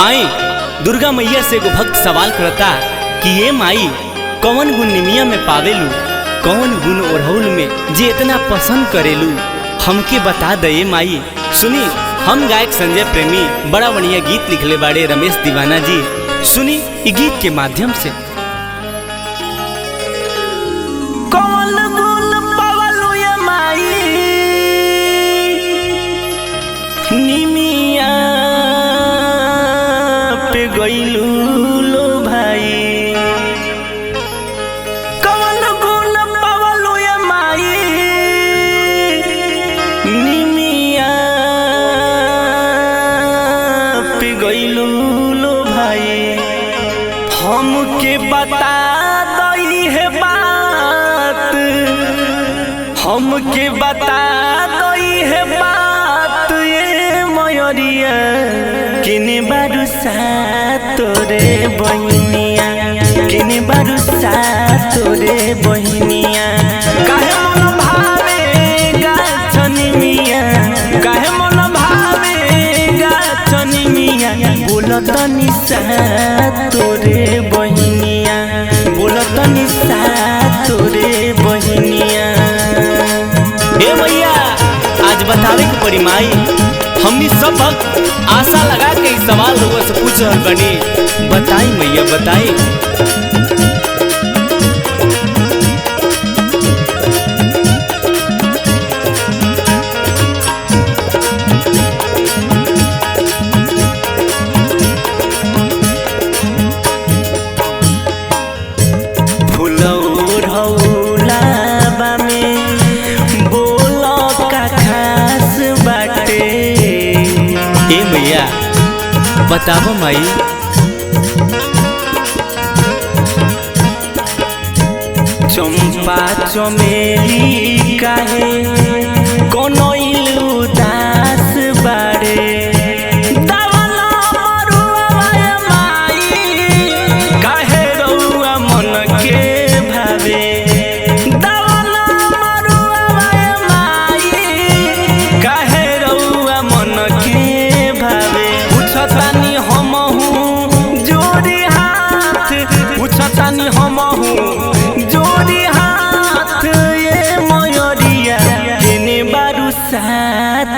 आई दुर्गा मैया से एगो भक्त सवाल करता कि ये माई कौन गुण निमिया में पावेलू, कौन गुण ओढ़ौल में जे इतना पसंद करेलू, हमके बता दे माई। सुनी, हम गायक संजय प्रेमी बड़ा बढ़िया गीत लिखले बाड़े रमेश दीवाना जी। सुनी इस गीत के माध्यम से। कौन गुण पावलू ये माई निमिया पे गइलू लो भाई, कौन गुण पावलू ये माई निमिया पे गइलू लो भाई। हमके बता दई है बात, हमके बता दई है बात ये मयरिया किने बारुसा तोरे बहिनिया, किने बारुसा तोरे बहिनिया। काहे मन भावे गाछनी मिया, काहे मन भावे गाछनी मिया। बोलत निशा तोरे बहिनिया, बोलत निशा तोरे बहिनिया। हे मैया आज बतावे के पड़ी माई, हमनी सब भक्त आशा लगा के इस सवाल लोगों से पूछ रहल बनी। बताई मैया बताई। बताबो माई। चंपा चमेली काहे कोनो उदास बाड़े, दावला मरुआ माई काहे रउआ मन के भावे। दावला मरुआ माई काहे रउआ मन के भावे। पूछतानी हमहू जोड़ी हाथ, पूछतानी हमहू जोड़ी हाथ ये मयरिया केने बारुसा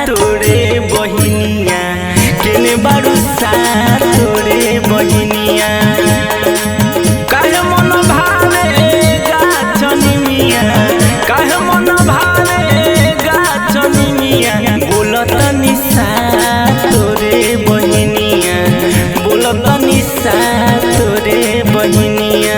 तोरे बहिनिया, केने बारुसा तोरे बहिनिया। काहे मन भावे गाछनी मिया, काहे मन भावे गाछनी मिया। बोलत निशा तोरे बहिनिया, बोलत निशा तोरे बहिनिया।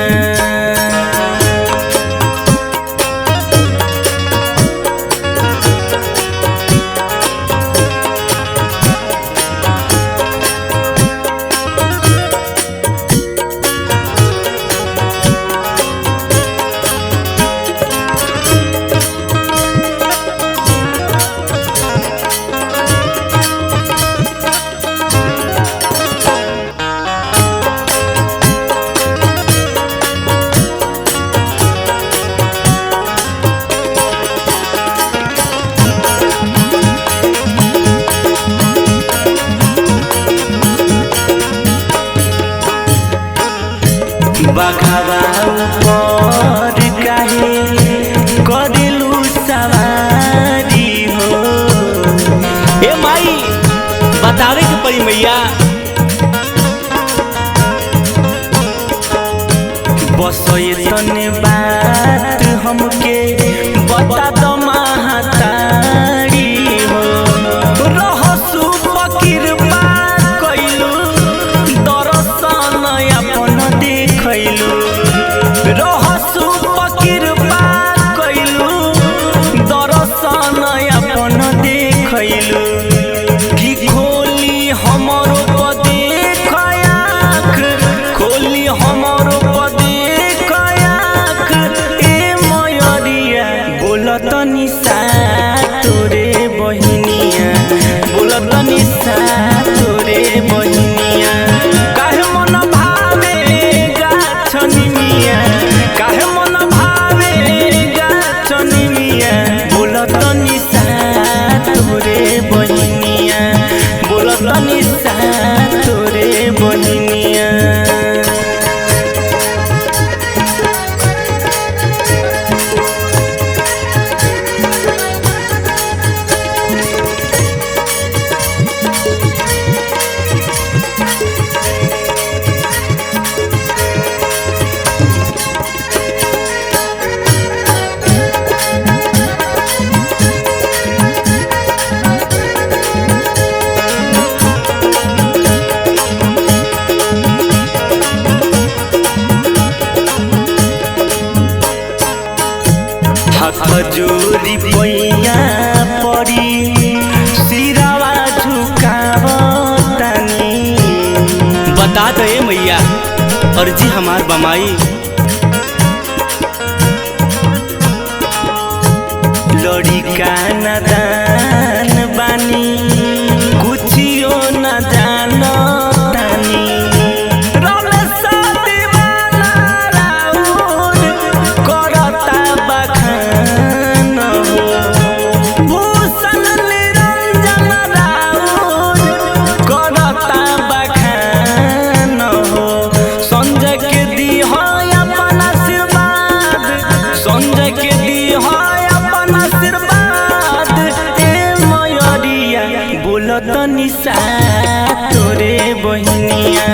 बघावा ऊपर काहे कदिलू सवारी हो। ए माई बतावे के पड़ी मैया। बस तने बात हमके बता दो महतारी हो। रहसु फकीर बात कइलू, दर्शन अपन देखैलू। रहसु फकीर बात कइलू, दर्शन अपन देखैलू। कि खोली हमरो देख आँख, खोली हमरो देख आँख ए मयरिया। बोलत निशा तोरे बहिनिया, बोलत निशा तोरे बहिनिया। काहे मन भावे गाछनी मिया, काहे मन भावे गाछनी मिया। बोलत निशा तोरे बहिनिया, बोलत निशा तोरे जोरी पैया पड़ी सिरावा झुकावतानी। बता दे मैया अर्जी हमार बमाई। लड़िका नादान बानी कुछियो न जानतानी। रमेश दीवाना राउर करता बखान हो। भूषण निरंजन राउर करता बखान हो। संजय के दी हो अपन आशीर्वाद, संजय के दी हो अपन आशीर्वाद। ए मयरिया बोलत निशा तोरे बहिनिया,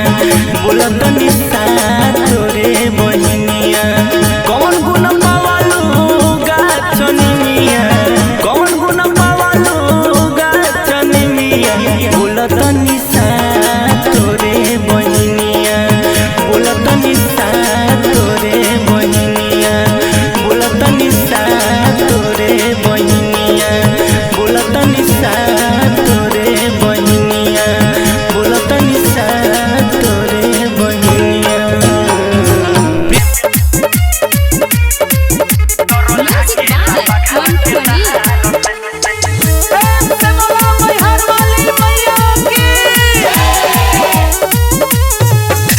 बोलत निशा तोरे बहिनिया। कौन गुण पावालू गाछनी मिया, कौन गुण पावालू गाछनी मिया। बोलत निशा तोरे बहिनिया, बोलत निशा तोरे बहिनिया, बोलत निशा तोरे बहिनिया, बोलत निशा तोरे बहिनिया, बोलत निशा तोरे बहिनिया।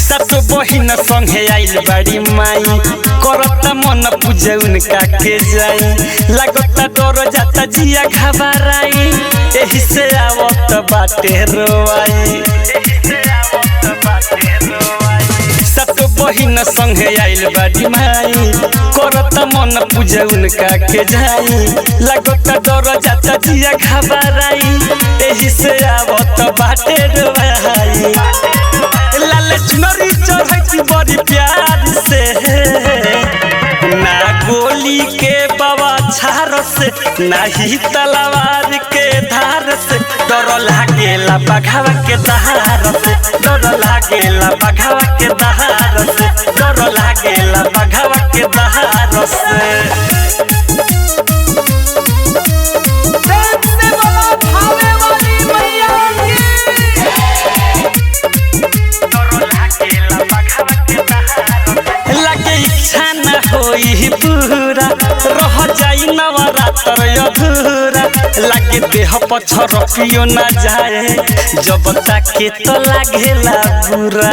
सातो बहिन संगे आइल बाड़ी माई, करता मन पूजे उनका के जाई। लागता डर जाता जिया घबराई, एही से आवत बाटे रोआई। सातो बहिन संगे आइल बाड़ी माई, करता मन पूजे उनका के जाई। लागता डर जाता जिया घबराई, एही से आवत बाटे रोआई। लाल चुनरी चढ़ती बड़ी प्यार से, ना गोली के बाबा छार से, ना ही तलवार के धार से। डर लागेला बघावा के दहार से, डर लागेला बघावा के दहार से, डर लागेला बघावा के दहार से। लगे इच्छा न होई पूरा, रह जाई नवरात्र अधूरा। लगे देह पछर पियो न जाए, जब ताके तो लागेला बुरा।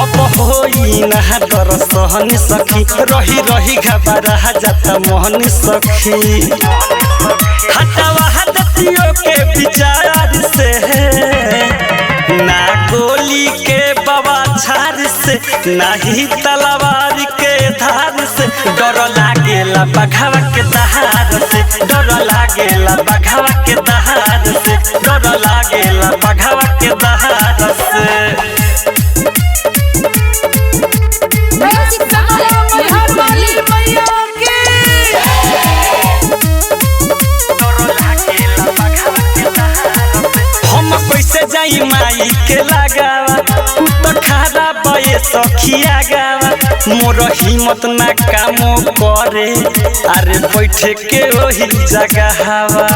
अब होई ना डर सहन सखी, रही रही घबरा जाता मोहन सखी। हटावा हदतियों के विचार से, ना गोली के बाबा छार से, ना ही तलवार के धार से। डर लागेला बघावा के दहार से, डर लागेला बघावा के दहार से, डर लागेला बघावा के दहार से। हम कैसे जाई माई के लगावा, तो खारा बये सखिया गावा। मोर हिम्मत ना कामो करे, अरे बैठे के वही जगहवा।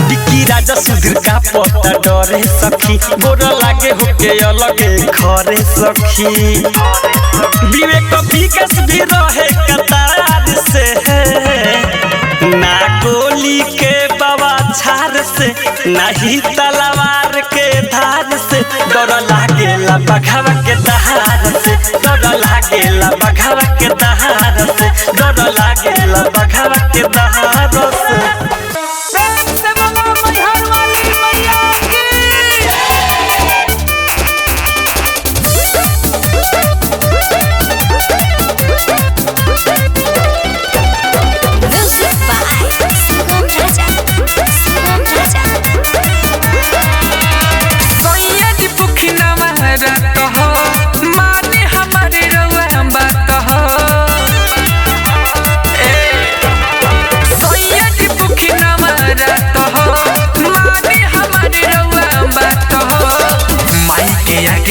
बिक्की राजा सुधीर का पता डरे सखी, गोर लागे होके अलगे घरे सखी। विवेक विकास भी रहे कतार से, ना गोली के बाबा छार से, ना ही तलवार के धार से। डर लागेला बघावा के दहार से, डर लागेला बघावा के दहार से, डर लागेला बघावा के दहार से।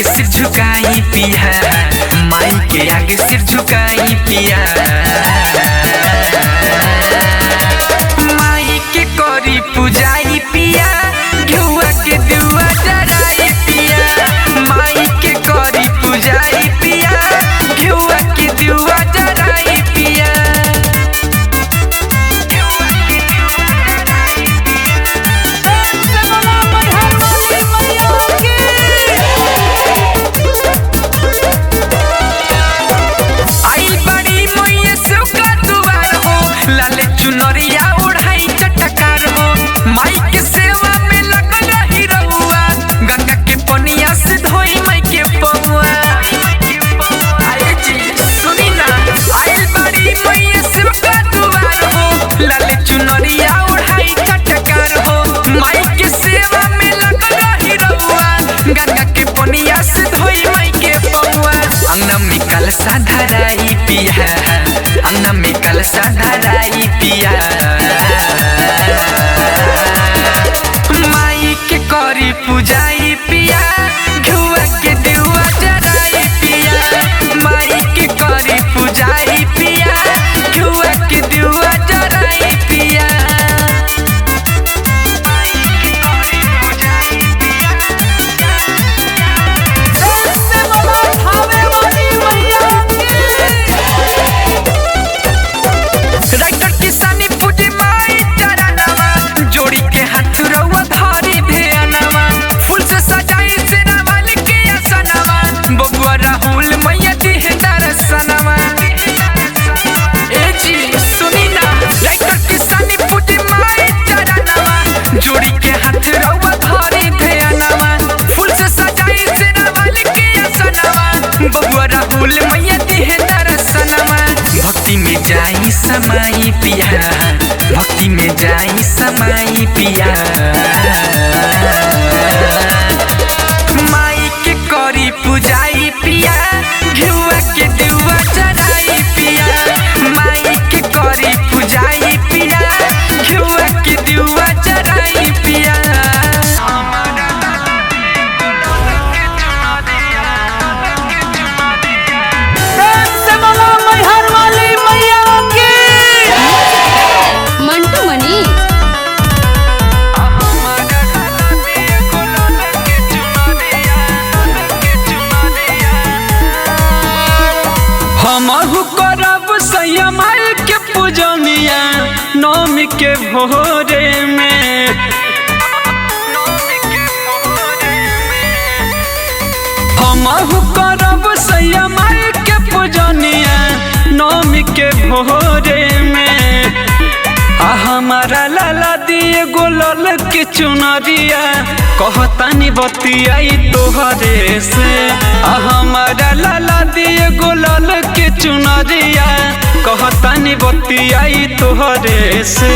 सिर झुकाई पिया, माई के आगे सिर झुकाई पिया। फूल मैया दिहे दर्शनमा भक्ति में जाई समाई पिया भक्ति में जाई समाई पिया माई के करी पूजाई पिया घिउआ के दिउआ चढ़ाई पिया माई के करी पूजाई पिया घिउआ के दिउआ चढ़ाई पिया हमहु करब सैया माई के पूजनिया नौमी के भोरे में हमहु करब सैया माई के पूजनिया नौमी के भोरे में हमारा लाला दिए गोलल के चुनरिया कहतानी बतियाई तोहरे से हमारा लाला दिए गोलल के चुनरिया कहतानी बतियाई तोहरे से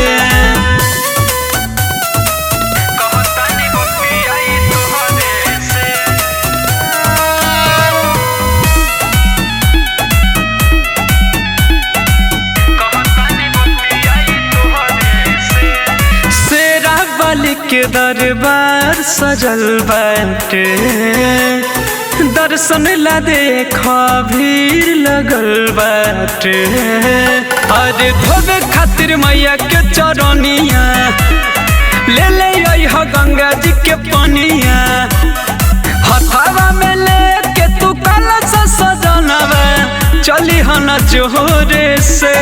के दरबार सजल बाटे दर्शन ला देखा भीड़ लगल बाटे अरे धोबे खातिर मैया के चरनिया ले ले अइह गंगा जी के पनिया हथवा में लेके तू कलश सजनवा चली हन जोरे से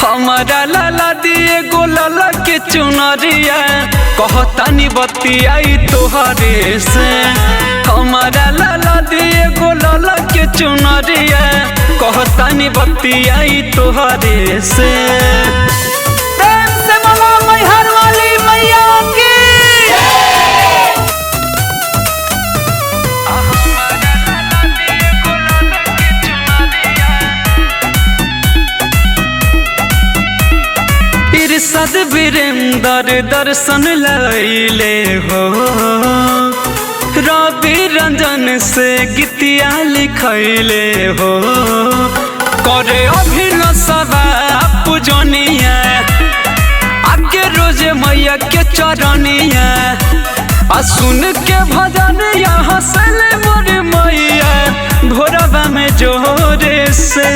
हमारा लाला दिए गोलल के चुनरिया कहतानी बतियाई तोहरे से हमारा लाला दिए गोलल के चुनरिया कहतानी बतियाई तोहरे से प्रेम से बोलो मैहर वाली मैया की सद वीरेंद्र दर्शन लैले हो रवि रंजन से गीतिया लिखैले हो करे अभिनव सभा पूजनिया आगे रोज मैया के चरनिया आ सुन के भजन यहाँ से मोर मैया भोरवा में जोरे से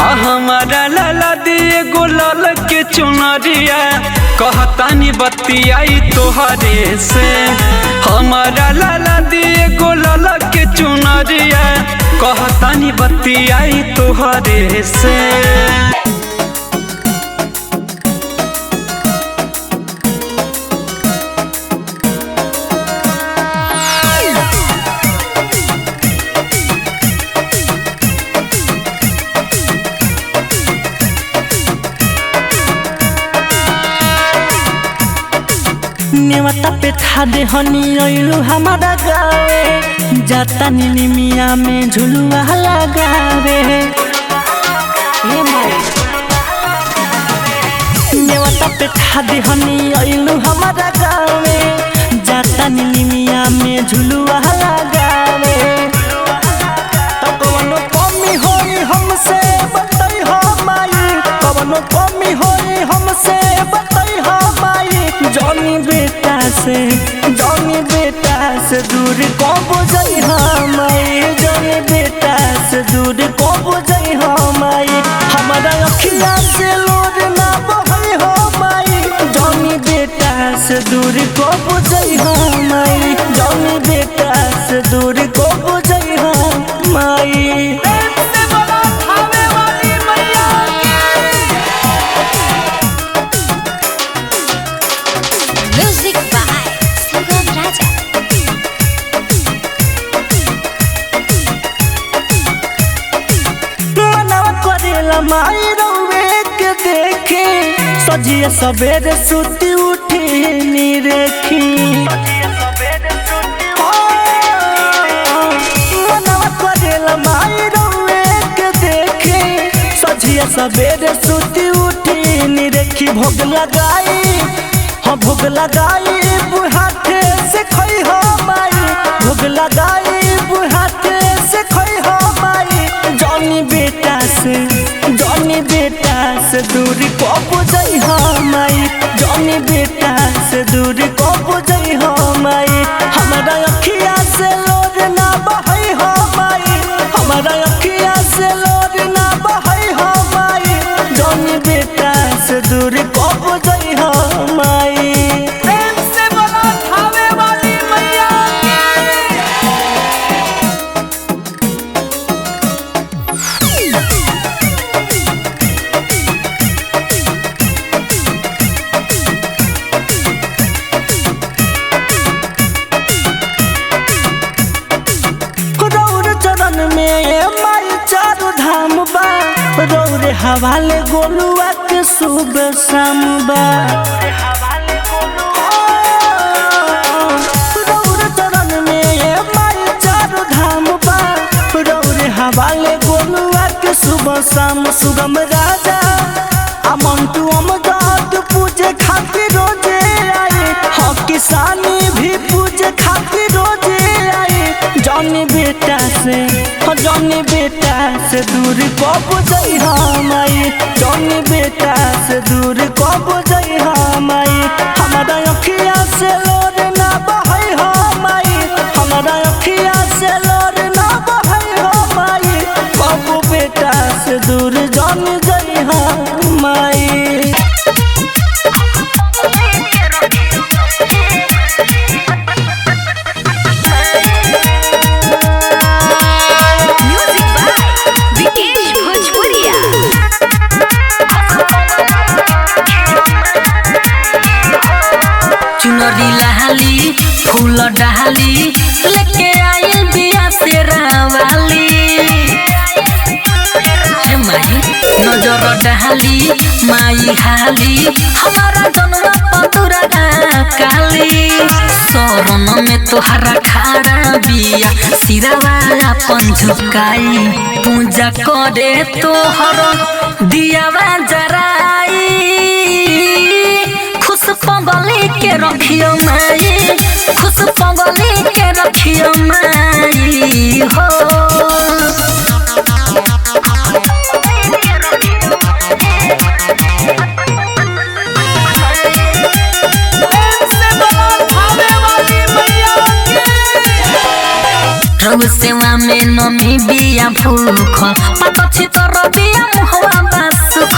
हमारा लाला दिए गोलल के चुनरिया कहतानी बतियाई तोहरे से हमारा लाला दिए गोलल के चुनरिया कहतानी बतियाई तोहरे से नेवता पे था दे हनी अइलू हमारा गावे जाता निमिया में झुलुआ लगावे नेवता पे था दे हनी अइलू हमारा गावे जाता निमिया में झुलुआ लगावे तो कवनो कमी होई हमसे बताई हो माई कवनो कमी होई हमसे बताई हो माई जानी बेटा से दूर को बुझाई हमाई जानी बेटा से दूर को बुझाई हमाई हमारा अखिया से लोर ना बहई हो माई जानी बेटा से दूर को बुझाई हमाई जानी बेटा से दूर को बुझाई हमाई माई रउए के देखे सजिया सवेरे सुती उठी नी रेखी मनवा करे सझिया सवेरे सुती उठी निरेखी भोग लगाई हाँ भोग लगाई बुहाते से खोई हो माई भोग लगाई बुहाते से खोई हो माई जॉनी बेटा से दूरी को बुझई हो माई जॉनी बेटा से दूरी को बुझई हो माई हमारा अखिया से लोर ना बहई हो माई हमारा अखिया से लोर ना बहई हो माई जॉनी बेटा से दूरी को बुझई हो माई प्रेम से बोलो थावे वाली मैया रौर चरण में माई चारू धाम बा रौर हवाले गोलुआ के सुबह शाम बा रौर चरण में माई चारू धाम बा रौर हवाले गोलुआ के सुबह शाम सुगम राजा अमंतु अमदाद पूजे खातिर रोजे आए हाँ किसानी भी पूजे खातिर रोजे आए जॉनी बेटा से दूर को बुझई हमाई जॉनी बेटा से दूर को बुझई हमाई हमारा अखिया से लोर ना बहई हमाई हमारा अखिया से लोर ना बहई हमाई बाबू बेटा से दूर जॉनी जई हमाई चुनरी लहाली फूल डहाली लेके आइल बिया से रावाली हे माई नजर डहाली माई हाली हमारा जन्म पतुरा काली शरण में तोहरा खाड़ा बिया सिरावा अपन झुकाई पूजा करे तोहर दियावा जराई खुश पगली के रखियो माई खुश पगली के रखियो माई हो रघु सेवा में नमी बिया भूख पकछि तर बिया मुहवा बासुख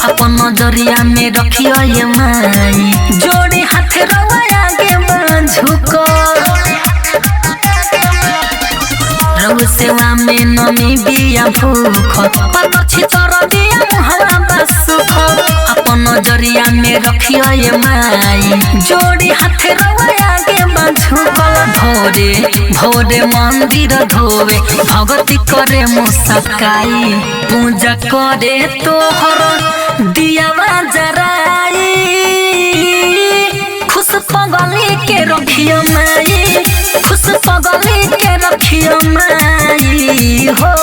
अपन नजरिया में रखियो ये माई जोड़ी हाथ रवा आगे बांझुक रघु सेवा में नमी बिया भूख पकछि तर बिया मुहवा बासुख अपन नजरिया में रखियो ये माई जोड़ी हाथ रवा आगे बांझुक भोरे मंदिर धोवे भगती करे मुस्काई पूजा करे तोहर दियावा जराई खुश पगली के रखियो माई खुश पगली के रखियो माई हो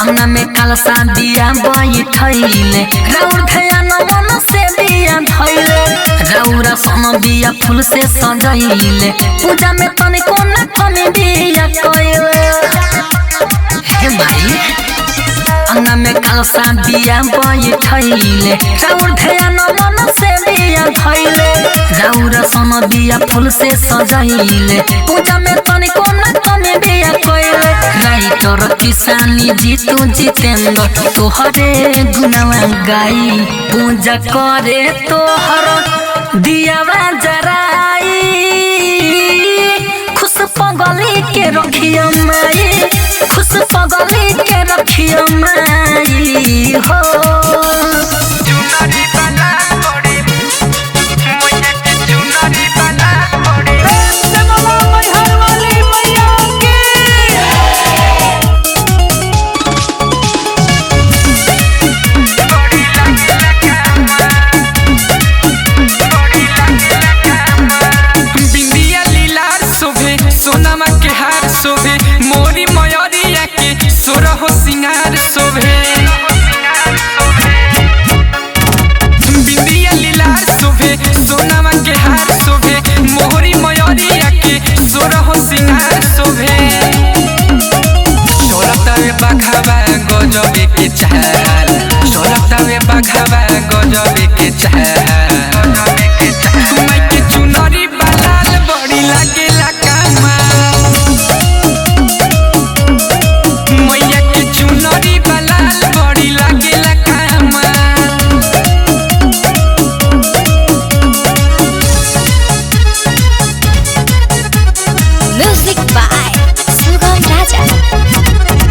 अंगना में कलसा दिया बैठैले राउर ध्यान मन से दिया धैले राउरा सन बिया फूल से सजैले पूजा में तनिको न कमी दिया कइले हे भाई अंगना में कलसा दिया बैठैले राउर ध्यान मन से दिया धैले राउरा सन बिया फूल से सजैले पूजा में तनिको न कमी दिया कइले राइटर किसानी जीतू जितेंद्र तोहरे गुनावा गाई पूजा करे तोहर दियावा जराई खुश पगली के रखियो माई खुश पगली के रखियो माई हो रूपावा गजबे के माई के चुनरी बलाल बड़ी लागेला कमाल मैया के चुनरी बलाल बड़ी लागेला कमाल Music by Sugam Raja.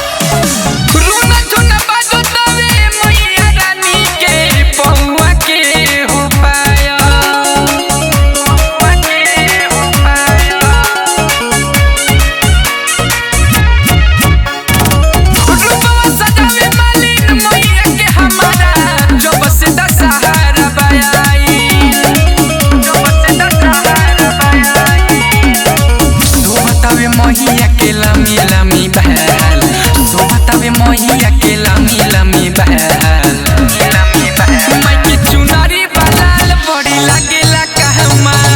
रोना झुना बाजो तवे मैया रानी के पौआ के हो पाया रूपवा सजावे मालिन मैया के हमारा जब से दशहरा बयाई सोहतावे मैया के लमी लमी बहल सोहतावे मैया के लमी लमी बहल माई के चुनरी बलाल बड़ी लागेला कहमाल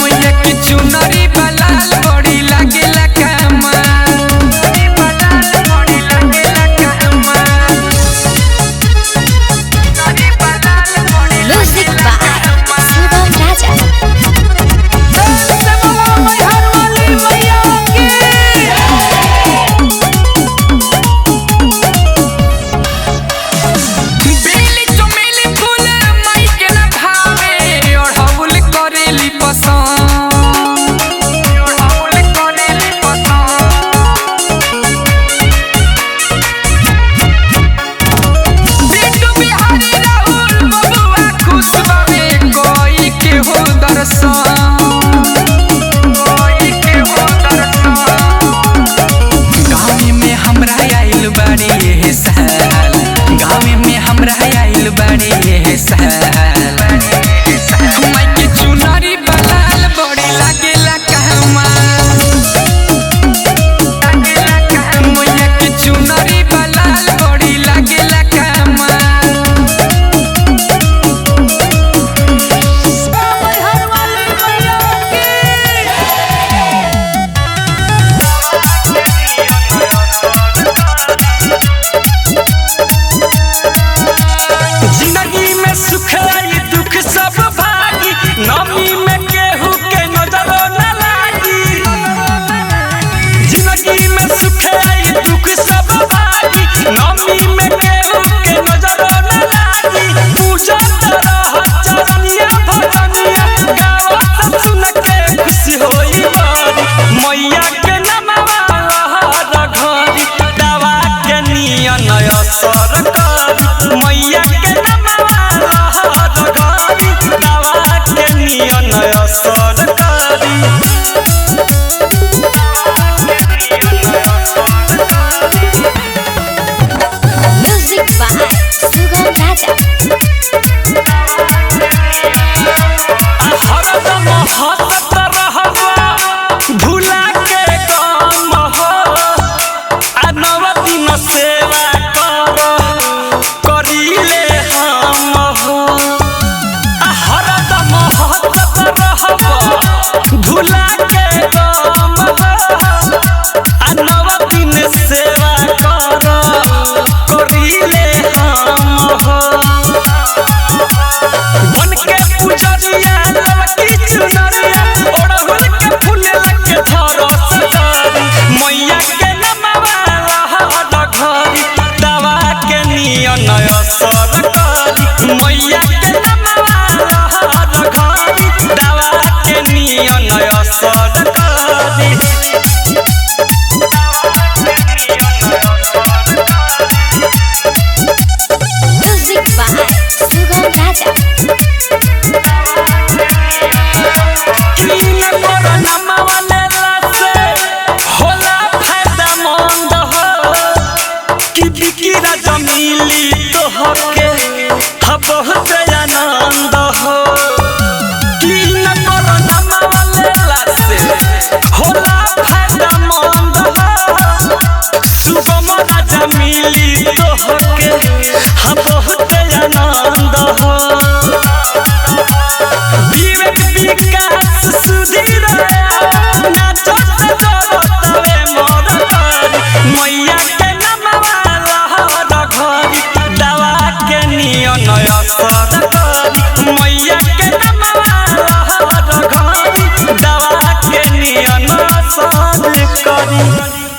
मैया के चुनरी बलाल बड़ी लागेला कहमाल Music by Sugam Raja. बेली चमेली फूल माई के ना भावे और हवल करेली पसंद बिट्टू बिहारी राहुल बबुआ खुश बावे कोई के हो दर्शन गाँव में हमरा आइल बाड़ी ये साल गाँव में हमरा आइल बाड़ी ये साल माई के चुनरी बलाल बड़ी लागेला कहमाल मैया के चुनरी बलाल बड़ी लागेला कहमाल जिंदगी में सुख आई दुख सब भागी नमी में केहू के नजरो न लागी जिंदगी में सुख आई दुख सब भागी नमी में केहू के नजरो न लागी पूजा तरह चरनिया भजनिया गावत सुन के खुशी होई बारी मैया के नमवा लहर घरी दवा के नियन असर करी मैया के नमवा लहर घरी दवा के नियन असर करी Music by Sugam Raja. हरदम हंसत रहबा भुला के काम हो आ नव दिन सेवा करीले हम हो आ हरदम हंसत रहबा भुला के काम हो आ नव दिन सेवा करीले हम हो बन के पुजरिया ललकी चुनरिया ओढ़हुल के फूल लगे धरस जारी मैया के नमवा लहर घरी दवा के नियन असर करी मैया के नमवा लहर घरी दवा के नियन